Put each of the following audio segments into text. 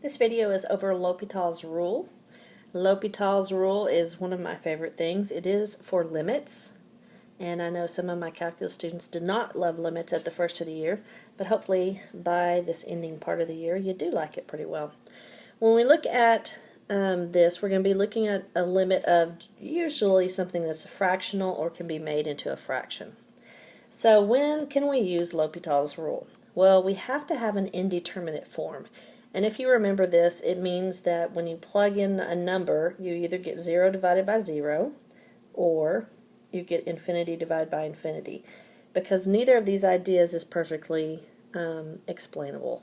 This video is over L'Hopital's rule. L'Hopital's rule is one of my favorite things. It is for limits, and I know some of my calculus students did not love limits at the first of the year, but hopefully by this ending part of the year you do like it pretty well. When we look at this, we're going to be looking at a limit of usually something that's fractional or can be made into a fraction. So when can we use L'Hopital's rule? Well, we have to have an indeterminate form. And if you remember this, it means that when you plug in a number, you either get 0 divided by 0, or you get infinity divided by infinity, because neither of these ideas is perfectly explainable.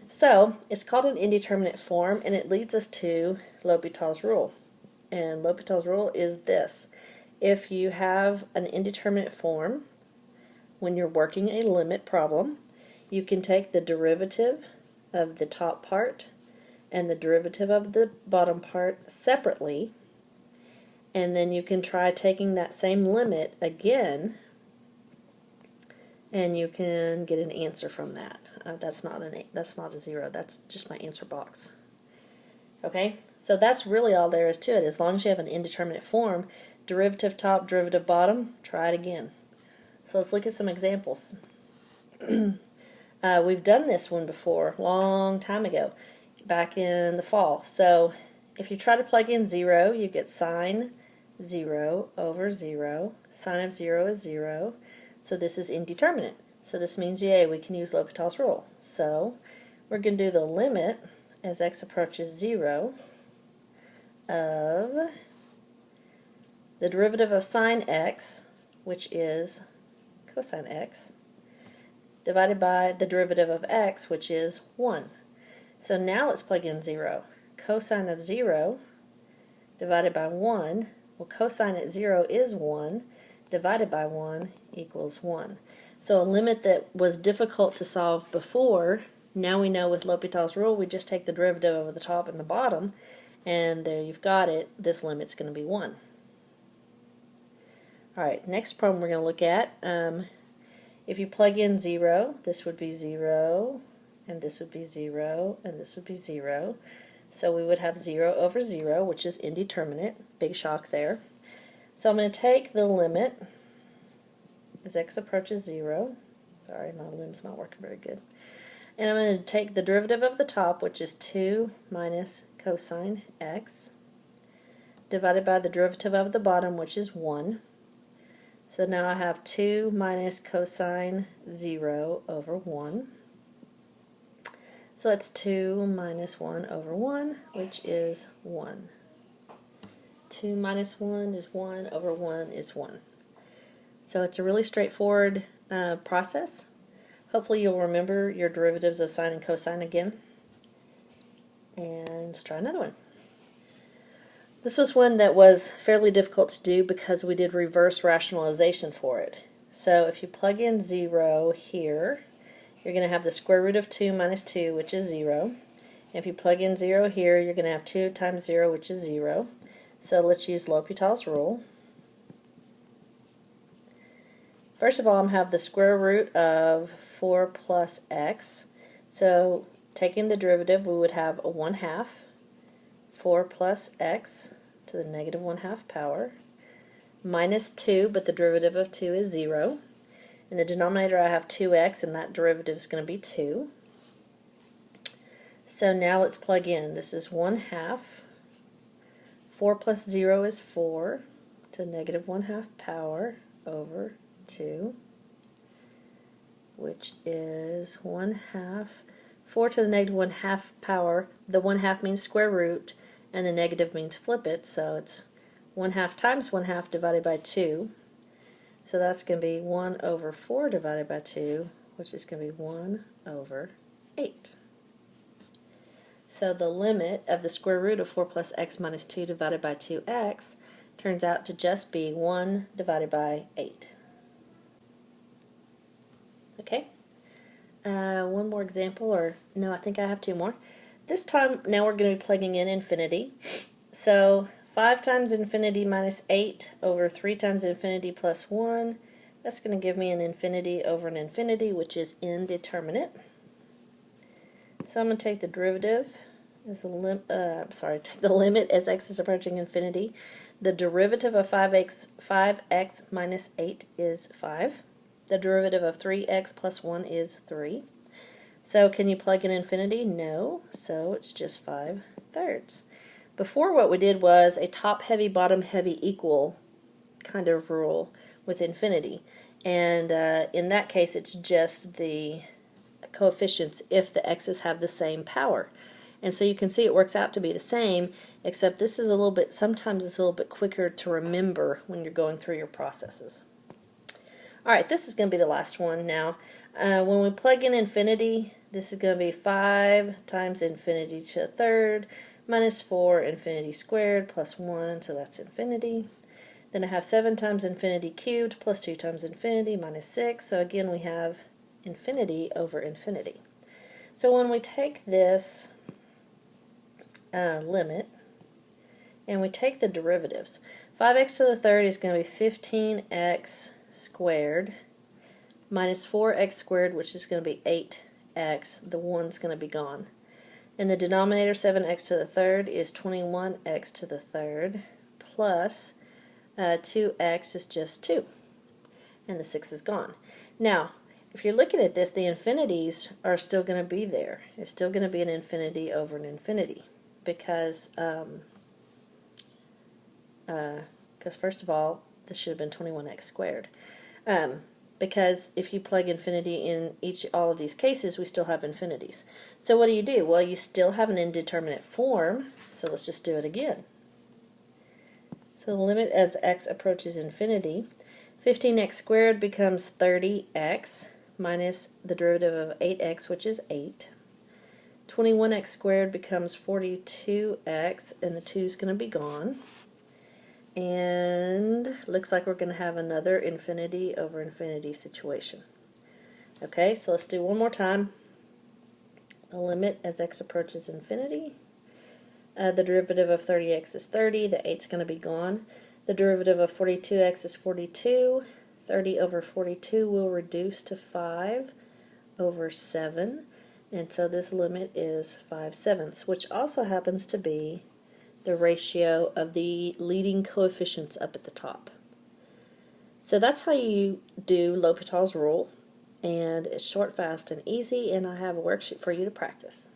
So it's called an indeterminate form, and it leads us to L'Hopital's rule. And L'Hopital's rule is this: if you have an indeterminate form, when you're working a limit problem, you can take the derivative of the top part and the derivative of the bottom part separately, and then you can try taking that same limit again, and you can get an answer from that. That's not a 0. That's just my answer box. Okay, so that's really all there is to it. As long as you have an indeterminate form, derivative top, derivative bottom, try it again. So let's look at some examples. We've done this one before, long time ago, back in the fall. So if you try to plug in 0, you get sine 0 over 0. Sine of 0 is 0. So this is indeterminate. So this means, yay, we can use L'Hopital's rule. So we're going to do the limit as x approaches 0 of the derivative of sine x, which is cosine x, divided by the derivative of x, which is 1. So now let's plug in 0. Cosine of 0 divided by 1, well, cosine at 0 is 1, divided by 1 equals 1. So a limit that was difficult to solve before, now we know with L'Hopital's rule, we just take the derivative of the top and the bottom, and there you've got it. This limit's going to be 1. Alright, next problem we're going to look at. If you plug in 0, this would be 0, and this would be 0, and this would be 0. So we would have 0 over 0, which is indeterminate. Big shock there. So I'm going to take the limit as x approaches 0. Sorry, my limb's not working very good. And I'm going to take the derivative of the top, which is 2 minus cosine x, divided by the derivative of the bottom, which is 1. So now I have 2 minus cosine 0 over 1. So that's 2 minus 1 over 1, which is 1. 2 minus 1 is 1 over 1 is 1. So it's a really straightforward process. Hopefully you'll remember your derivatives of sine and cosine again. And let's try another one. This was one that was fairly difficult to do because we did reverse rationalization for it. So if you plug in 0 here, you're going to have the square root of 2 minus 2, which is 0. If you plug in 0 here, you're going to have 2 times 0, which is 0. So let's use L'Hopital's rule. First of all, I'm going to have the square root of 4 plus x. So taking the derivative, we would have a 1/2. 4 plus x to the negative 1/2 power, minus 2, but the derivative of 2 is 0. In the denominator I have 2x, and that derivative is going to be 2. So now let's plug in. This is 1/2. 4 plus 0 is 4 to the negative 1/2 power over 2, which is 1/2. 4 to the negative 1/2 power. The 1/2 means square root, and the negative means flip it, so it's 1/2 times 1/2 divided by 2. So that's going to be 1 over 4 divided by 2, which is going to be 1 over 8. So the limit of the square root of 4 plus x minus 2 divided by 2x turns out to just be 1 divided by 8. Okay? One more example, or no, I think I have 2 more. This time, now we're going to be plugging in infinity. So 5 times infinity minus 8 over 3 times infinity plus 1. That's going to give me an infinity over an infinity, which is indeterminate. So I'm going to take the derivative is take the limit as x is approaching infinity. The derivative of 5x minus 8 is 5. The derivative of 3x plus 1 is 3. So can you plug in infinity? No, so it's just 5/3. Before, what we did was a top heavy, bottom heavy equal kind of rule with infinity. And in that case, it's just the coefficients if the x's have the same power. And so you can see it works out to be the same, except this is a little bit, sometimes it's a little bit quicker to remember when you're going through your processes. Alright, this is going to be the last one now. When we plug in infinity, this is going to be 5 times infinity to the third minus 4 infinity squared plus 1, so that's infinity. Then I have 7 times infinity cubed plus 2 times infinity minus 6, so again we have infinity over infinity. So when we take this limit and we take the derivatives, 5x to the third is going to be 15x squared minus 4x squared, which is going to be 8x. The 1's going to be gone. And the denominator, 7x to the third, is 21x to the third plus 2x is just 2. And the 6 is gone. Now, if you're looking at this, the infinities are still going to be there. It's still going to be an infinity over an infinity. Because first of all, this should have been 21x squared. Because if you plug infinity in all of these cases, we still have infinities. So what do? Well, you still have an indeterminate form, so let's just do it again. So the limit as x approaches infinity, 15x squared becomes 30x minus the derivative of 8x, which is 8. 21x squared becomes 42x, and the 2 is going to be gone. And looks like we're going to have another infinity over infinity situation. Okay, so let's do one more time. The limit as x approaches infinity. The derivative of 30x is 30. The 8's going to be gone. The derivative of 42x is 42. 30 over 42 will reduce to 5 over 7. And so this limit is 5/7, which also happens to be the ratio of the leading coefficients up at the top. So that's how you do L'Hopital's rule, and it's short, fast, and easy, and I have a worksheet for you to practice.